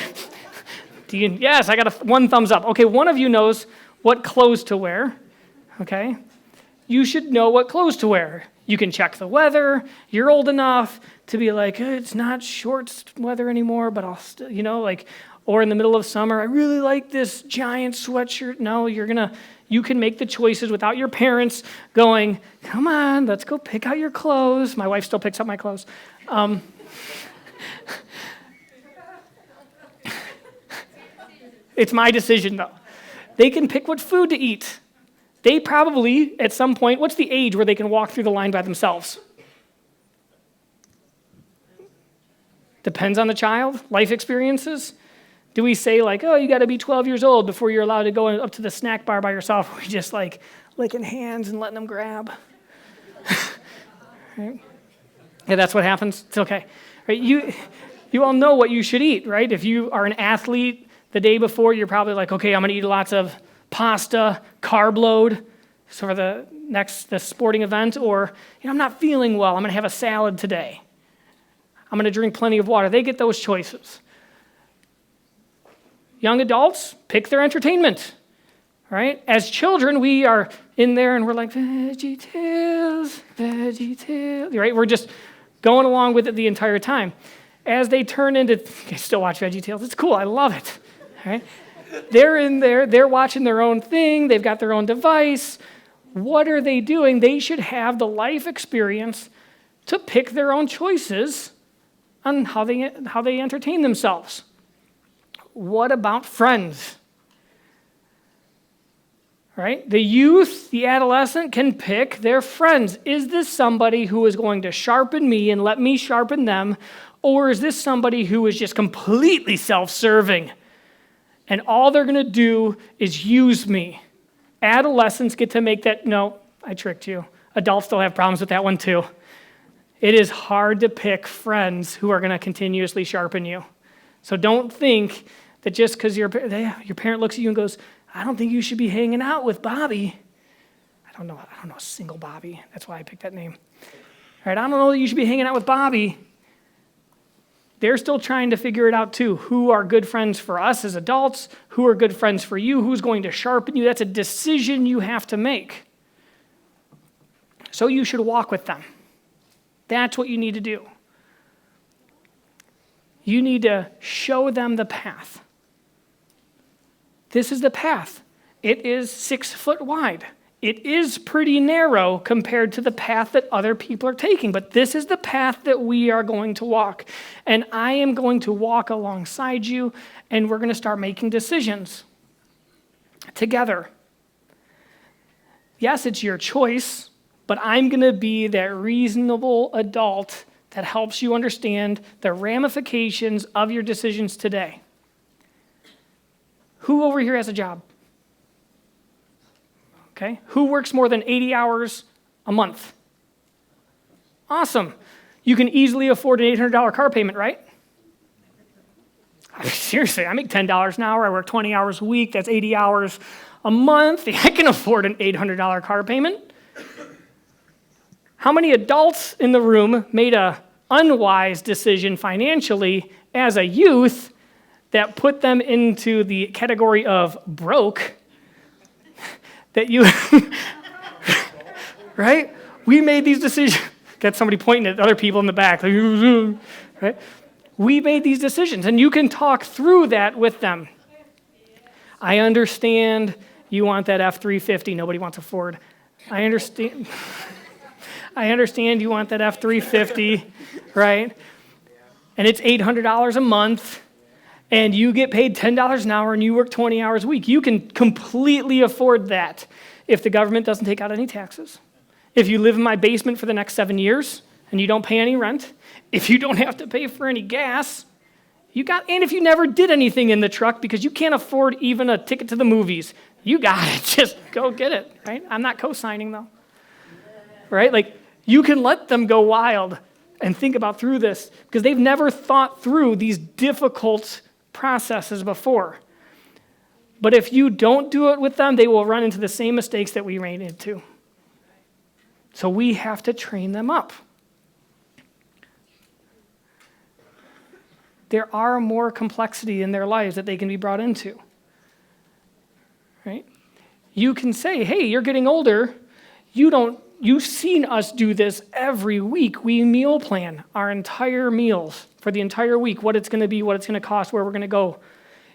Yes, I got one thumbs up. Okay, one of you knows what clothes to wear. Okay? You should know what clothes to wear. You can check the weather. You're old enough to be like, it's not shorts weather anymore, but I'll still, or in the middle of summer, I really like this giant sweatshirt. No, you can make the choices without your parents going, come on, let's go pick out your clothes. My wife still picks up my clothes. It's my decision, though. They can pick what food to eat. They probably, at some point, what's the age where they can walk through the line by themselves? Depends on the child, life experiences. Do we say you got to be 12 years old before you're allowed to go up to the snack bar by yourself? We just licking hands and letting them grab. Right? Yeah, that's what happens. It's okay. Right? You all know what you should eat, right? If you are an athlete, the day before, you're probably okay, I'm going to eat lots of pasta, carb load, for the sporting event, or I'm not feeling well, I'm going to have a salad today. I'm going to drink plenty of water. They get those choices. young adults, pick their entertainment, right? As children, we are in there and we're like, VeggieTales, right? We're just going along with it the entire time. As they turn into, I still watch VeggieTales. It's cool. I love it, right? They're in there. They're watching their own thing. They've got their own device. What are they doing? They should have the life experience to pick their own choices on how they entertain themselves. What about friends? Right? The youth, the adolescent can pick their friends. Is this somebody who is going to sharpen me and let me sharpen them? Or is this somebody who is just completely self-serving? And all they're going to do is use me. Adolescents get to make that, no, I tricked you. Adults still have problems with that one too. It is hard to pick friends who are going to continuously sharpen you. So don't think that just because your parent looks at you and goes, I don't think you should be hanging out with Bobby. I don't know a single Bobby. That's why I picked that name. All right, I don't know that you should be hanging out with Bobby. They're still trying to figure it out too. Who are good friends for us as adults? Who are good friends for you? Who's going to sharpen you? That's a decision you have to make. So you should walk with them. That's what you need to do. You need to show them the path. This is the path. It is 6 foot wide. It is pretty narrow compared to the path that other people are taking, but this is the path that we are going to walk. And I am going to walk alongside you, and we're going to start making decisions together. Yes, it's your choice, but I'm going to be that reasonable adult that helps you understand the ramifications of your decisions today. Who over here has a job? Okay. Who works more than 80 hours a month? Awesome. You can easily afford an $800 car payment, right? Seriously, I make $10 an hour. I work 20 hours a week. That's 80 hours a month. I can afford an $800 car payment. How many adults in the room made an unwise decision financially as a youth that put them into the category of broke? That you, right? We made these decisions. Got somebody pointing at other people in the back. Right? We made these decisions, and you can talk through that with them. I understand you want that F-350. Nobody wants a Ford. I understand. I understand you want that F-350, right? And it's $800 a month. And you get paid $10 an hour and you work 20 hours a week. You can completely afford that if the government doesn't take out any taxes. If you live in my basement for the next 7 years and you don't pay any rent, if you don't have to pay for any gas, and if you never did anything in the truck because you can't afford even a ticket to the movies, you got it. Just go get it, right? I'm not co-signing though, right? Like you can let them go wild and think about through this because they've never thought through these difficult processes before. But if you don't do it with them, they will run into the same mistakes that we ran into. So we have to train them up. There are more complexity in their lives that they can be brought into. Right? You can say, hey, you're getting older. You've seen us do this every week. We meal plan our entire meals for the entire week, what it's going to be, what it's going to cost, where we're going to go.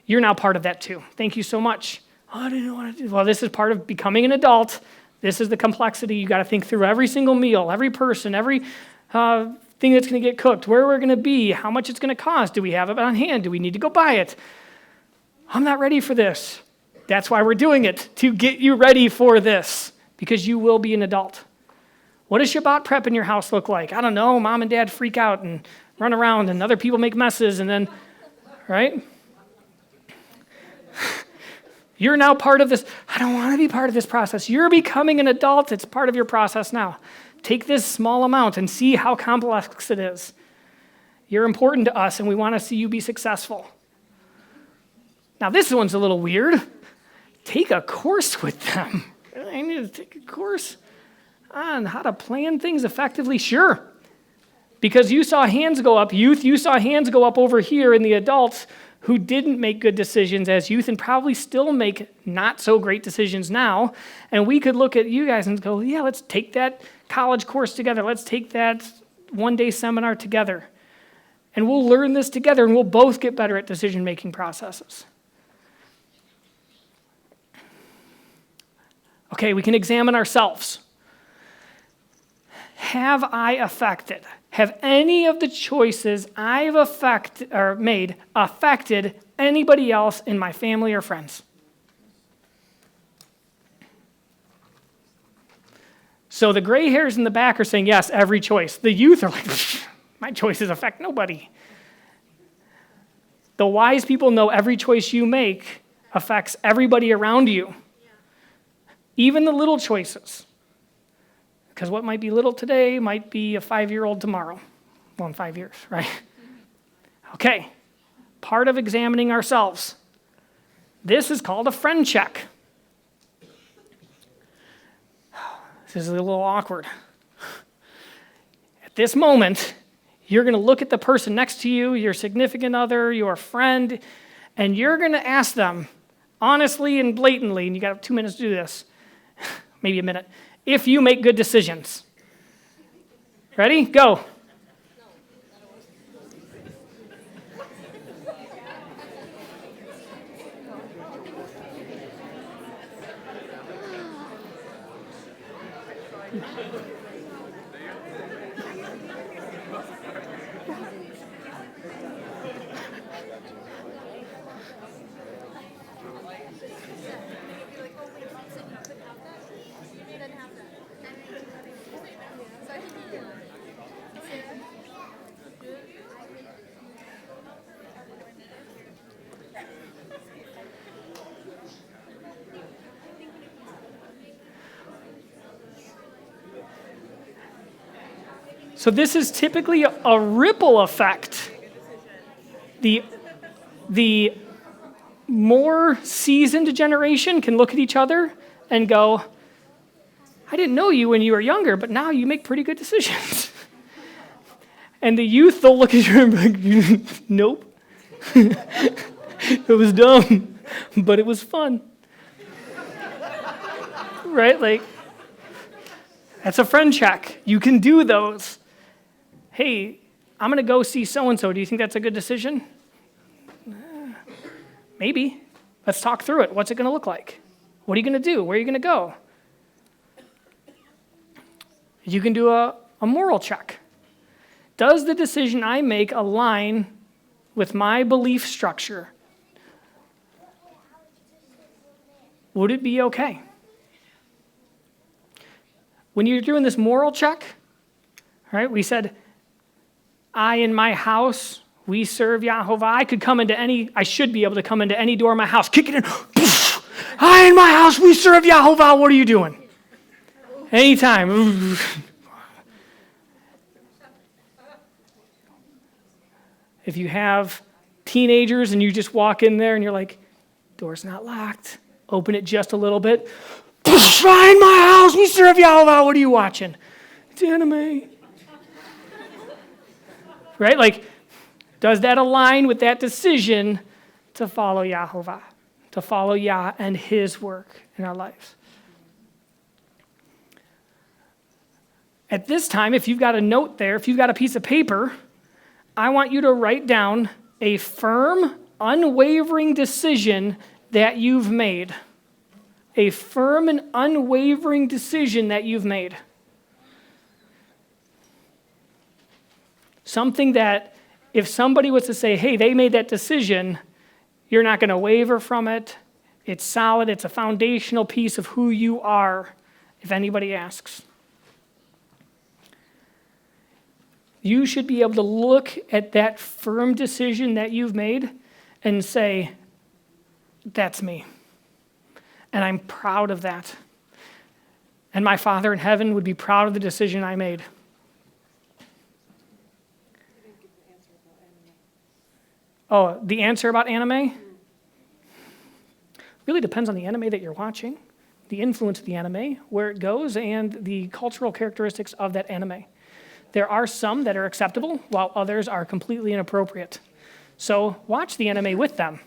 You're now part of that too. Thank you so much. Oh, I didn't want to do. Well, this is part of becoming an adult. This is the complexity. You got to think through every single meal, every person, every thing that's going to get cooked, where we're going to be, how much it's going to cost. Do we have it on hand? Do we need to go buy it? I'm not ready for this. That's why we're doing it, to get you ready for this, because you will be an adult. What does Shabbat prep in your house look like? I don't know. Mom and dad freak out and run around, and other people make messes, and then, right? You're now part of this. I don't want to be part of this process. You're becoming an adult. It's part of your process now. Take this small amount and see how complex it is. You're important to us, and we want to see you be successful. Now, this one's a little weird. Take a course with them. I need to take a course on how to plan things effectively. Sure. Because you saw hands go up, youth, you saw hands go up over here in the adults who didn't make good decisions as youth and probably still make not so great decisions now. And we could look at you guys and go, yeah, let's take that college course together. Let's take that one-day seminar together. And we'll learn this together, and we'll both get better at decision-making processes. Okay, we can examine ourselves. Have any of the choices I've made affected anybody else in my family or friends? So the gray hairs in the back are saying, yes, every choice. The youth are like, my choices affect nobody. The wise people know every choice you make affects everybody around you. Even the little choices. Because what might be little today might be a 5-year-old tomorrow. Well, in 5 years, right? Okay, part of examining ourselves. This is called a friend check. This is a little awkward. At this moment, you're going to look at the person next to you, your significant other, your friend, and you're going to ask them, honestly and blatantly, and you got 2 minutes to do this, maybe a minute, if you make good decisions. Ready? Go. So this is typically a ripple effect. The more seasoned generation can look at each other and go, I didn't know you when you were younger, but now you make pretty good decisions. And the youth, they'll look at you and be like, nope. It was dumb, but it was fun. Right? Like, that's a friend check. You can do those. Hey, I'm going to go see so-and-so. Do you think that's a good decision? Maybe. Let's talk through it. What's it going to look like? What are you going to do? Where are you going to go? You can do a moral check. Does the decision I make align with my belief structure? Would it be okay? When you're doing this moral check, right, we said, I in my house, we serve Yahovah. I should be able to come into any door of my house, kick it in. I in my house, we serve Yahovah. What are you doing? Anytime. If you have teenagers and you just walk in there and you're like, door's not locked, open it just a little bit. I in my house, we serve Yahovah. What are you watching? It's anime. Right? Like, does that align with that decision to follow Yahovah, to follow Yah and his work in our lives? At this time, if you've got a note there, if you've got a piece of paper, I want you to write down a firm, unwavering decision that you've made. A firm and unwavering decision that you've made. Something that if somebody was to say, hey, they made that decision, you're not going to waver from it. It's solid. It's a foundational piece of who you are, if anybody asks. You should be able to look at that firm decision that you've made and say, that's me. And I'm proud of that. And my Father in heaven would be proud of the decision I made. Oh, the answer about anime? Really depends on the anime that you're watching, the influence of the anime, where it goes, and the cultural characteristics of that anime. There are some that are acceptable, while others are completely inappropriate. So watch the anime with them.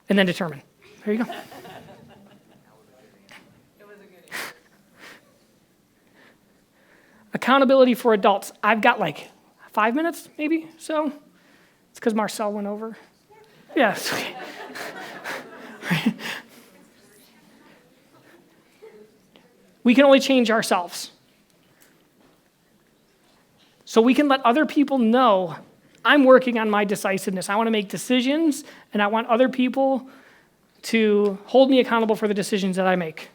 And then determine. There you go. Accountability for adults. I've got like 5 minutes, maybe, so. It's because Marcel went over. Yes. We can only change ourselves. So we can let other people know, I'm working on my decisiveness. I want to make decisions, and I want other people to hold me accountable for the decisions that I make.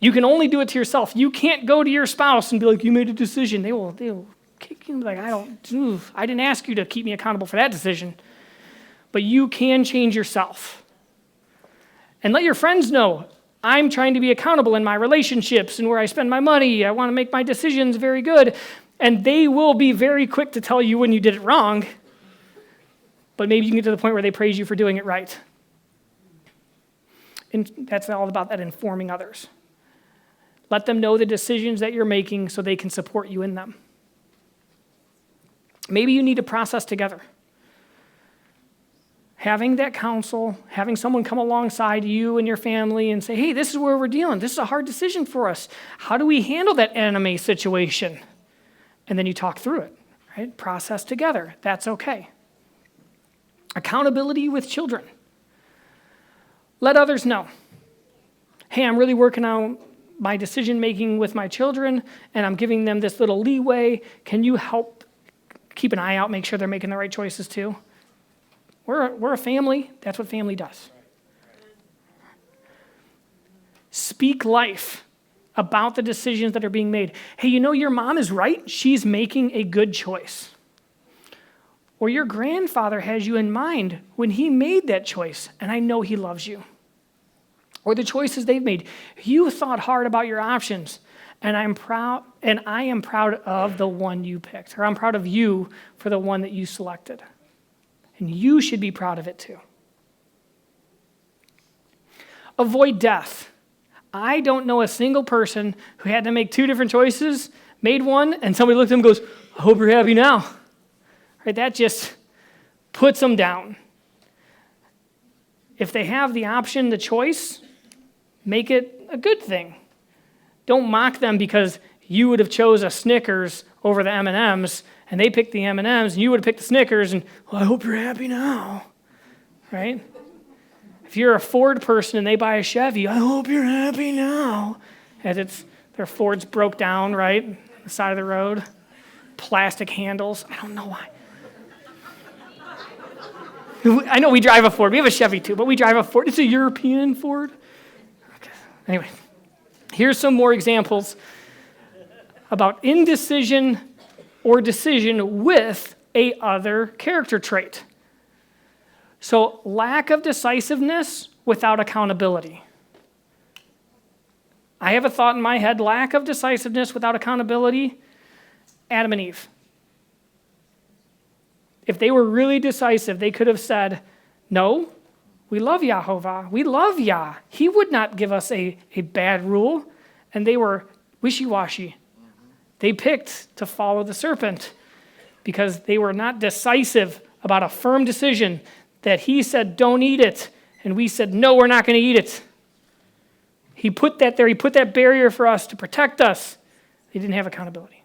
You can only do it to yourself. You can't go to your spouse and be like, you made a decision. They will kick you like, I didn't ask you to keep me accountable for that decision. But you can change yourself. And let your friends know, I'm trying to be accountable in my relationships and where I spend my money. I want to make my decisions very good. And they will be very quick to tell you when you did it wrong. But maybe you can get to the point where they praise you for doing it right. And that's all about that, informing others. Let them know the decisions that you're making so they can support you in them. Maybe you need to process together. Having that counsel, having someone come alongside you and your family and say, hey, this is where we're dealing. This is a hard decision for us. How do we handle that anime situation? And then you talk through it, right? Process together. That's okay. Accountability with children. Let others know. Hey, I'm really working on my decision-making with my children, and I'm giving them this little leeway. Can you help keep an eye out, make sure they're making the right choices too? We're a family. That's what family does. Speak life about the decisions that are being made. Hey, you know your mom is right. She's making a good choice. Or your grandfather has you in mind when he made that choice, and I know he loves you. Or the choices they've made. You thought hard about your options, and I am proud of the one you picked, or I'm proud of you for the one that you selected. And you should be proud of it too. Avoid death. I don't know a single person who had to make two different choices, made one, and somebody looked at them and goes, I hope you're happy now. Right? That just puts them down. If they have the option, the choice, make it a good thing. Don't mock them because you would have chose a Snickers over the M&Ms, and they picked the M&Ms, and you would have picked the Snickers, and well, I hope you're happy now, right? If you're a Ford person and they buy a Chevy, I hope you're happy now. As their Fords broke down, right, on the side of the road, plastic handles. I don't know why. I know we drive a Ford. We have a Chevy too, but we drive a Ford. It's a European Ford. Okay. Anyway, here's some more examples about indecision or decision with a other character trait. So lack of decisiveness without accountability. I have a thought in my head, lack of decisiveness without accountability, Adam and Eve. If they were really decisive, they could have said, no, we love Yahovah. We love Yah. He would not give us a bad rule. And they were wishy-washy. They picked to follow the serpent because they were not decisive about a firm decision that he said, don't eat it. And we said, no, we're not going to eat it. He put that there. He put that barrier for us to protect us. They didn't have accountability.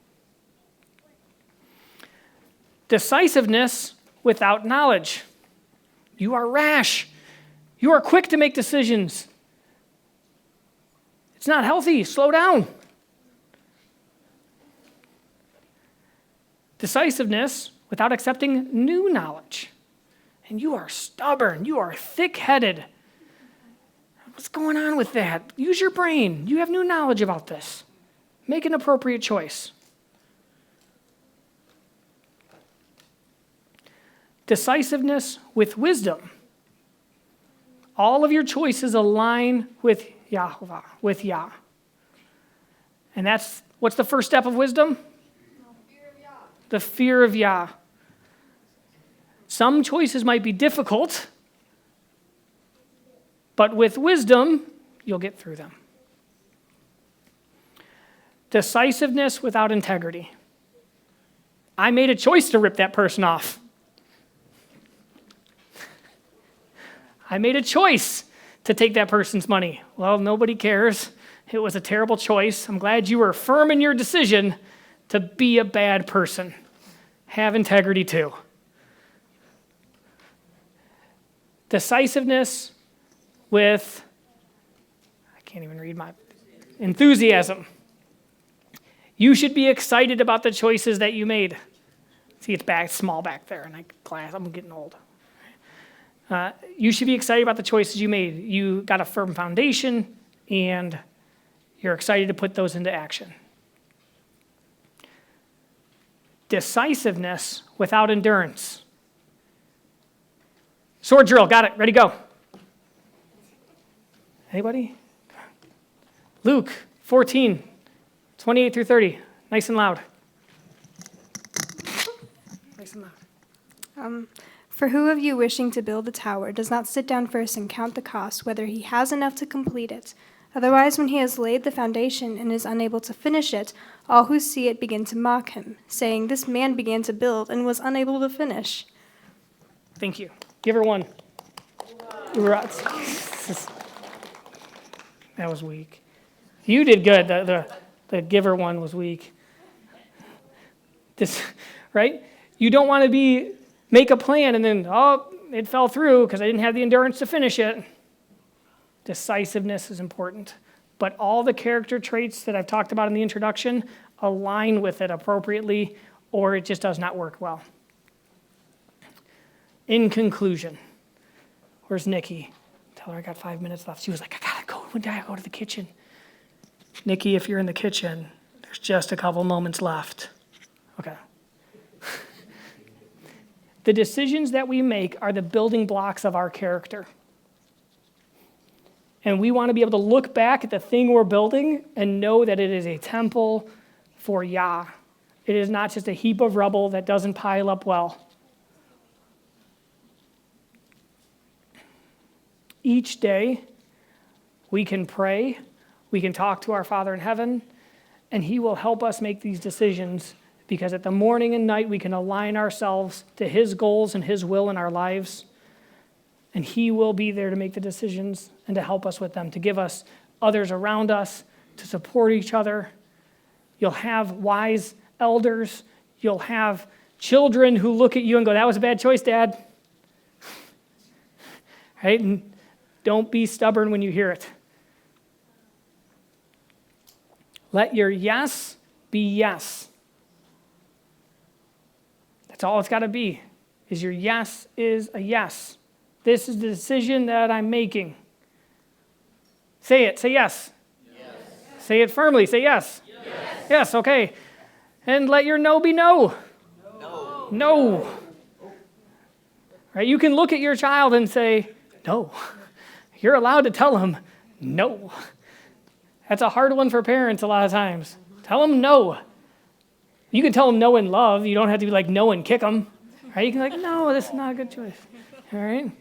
Decisiveness without knowledge. You are rash. You are quick to make decisions. It's not healthy. Slow down. Decisiveness without accepting new knowledge. And you are stubborn. You are thick-headed. What's going on with that? Use your brain. You have new knowledge about this. Make an appropriate choice. Decisiveness with wisdom. All of your choices align with Yahovah, with Yah. And what's the first step of wisdom? The fear of Yah. Some choices might be difficult, but with wisdom, you'll get through them. Decisiveness without integrity. I made a choice to rip that person off. I made a choice to take that person's money. Well, nobody cares. It was a terrible choice. I'm glad you were firm in your decision to be a bad person. Have integrity too. Decisiveness with, I can't even read my, enthusiasm. You should be excited about the choices that you made. See, it's back, small back there, and I'm getting old. You should be excited about the choices you made. You got a firm foundation, and you're excited to put those into action. Decisiveness without endurance. Sword drill, got it, ready, go. Anybody? Luke 14, 28 through 30, nice and loud. Nice and loud. For who of you wishing to build a tower does not sit down first and count the cost, whether he has enough to complete it? Otherwise, when he has laid the foundation and is unable to finish it, all who see it begin to mock him, saying, "This man began to build and was unable to finish." Thank you. Give her one. That was weak. You did good. The giver one was weak. Right? You don't want to make a plan and then, it fell through because I didn't have the endurance to finish it. Decisiveness is important. But all the character traits that I've talked about in the introduction align with it appropriately, or it just does not work well. In conclusion, where's Nikki? Tell her I got 5 minutes left. She was like, I gotta go. When did I go to the kitchen? Nikki, if you're in the kitchen, there's just a couple moments left. Okay. The decisions that we make are the building blocks of our character. And we want to be able to look back at the thing we're building and know that it is a temple for Yah. It is not just a heap of rubble that doesn't pile up well. Each day, we can pray, we can talk to our Father in heaven, and He will help us make these decisions, because at the morning and night, we can align ourselves to His goals and His will in our lives, and He will be there to make the decisions and to help us with them, to give us others around us, to support each other. You'll have wise elders. You'll have children who look at you and go, that was a bad choice, Dad. Right? And don't be stubborn when you hear it. Let your yes be yes. That's all it's got to be, is your yes is a yes. This is the decision that I'm making. Say it. Say yes. Yes. Say it firmly. Say yes. Yes. Yes, okay. And let your no be no. No. No. Right? You can look at your child and say, no. You're allowed to tell them no. That's a hard one for parents a lot of times. Tell them no. You can tell them no in love. You don't have to be like no and kick them. Right? You can be like, no, this is not a good choice. All right?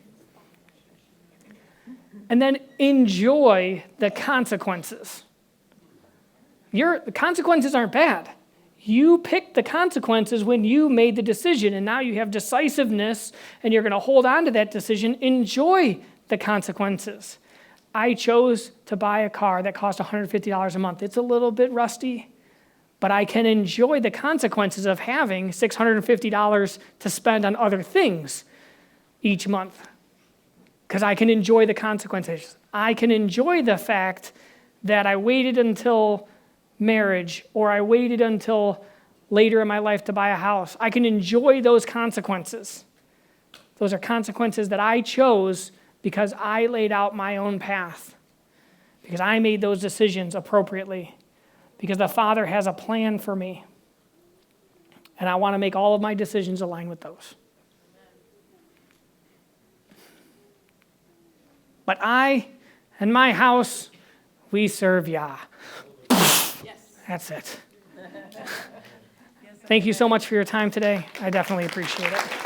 And then enjoy the consequences. The consequences aren't bad. You picked the consequences when you made the decision, and now you have decisiveness, and you're going to hold on to that decision. Enjoy the consequences. I chose to buy a car that cost $150 a month. It's a little bit rusty, but I can enjoy the consequences of having $650 to spend on other things each month, because I can enjoy the consequences. I can enjoy the fact that I waited until marriage, or I waited until later in my life to buy a house. I can enjoy those consequences. Those are consequences that I chose because I laid out my own path, because I made those decisions appropriately, because the Father has a plan for me, and I want to make all of my decisions align with those. But I and my house, we serve Yah. That's it. Thank you so much for your time today. I definitely appreciate it.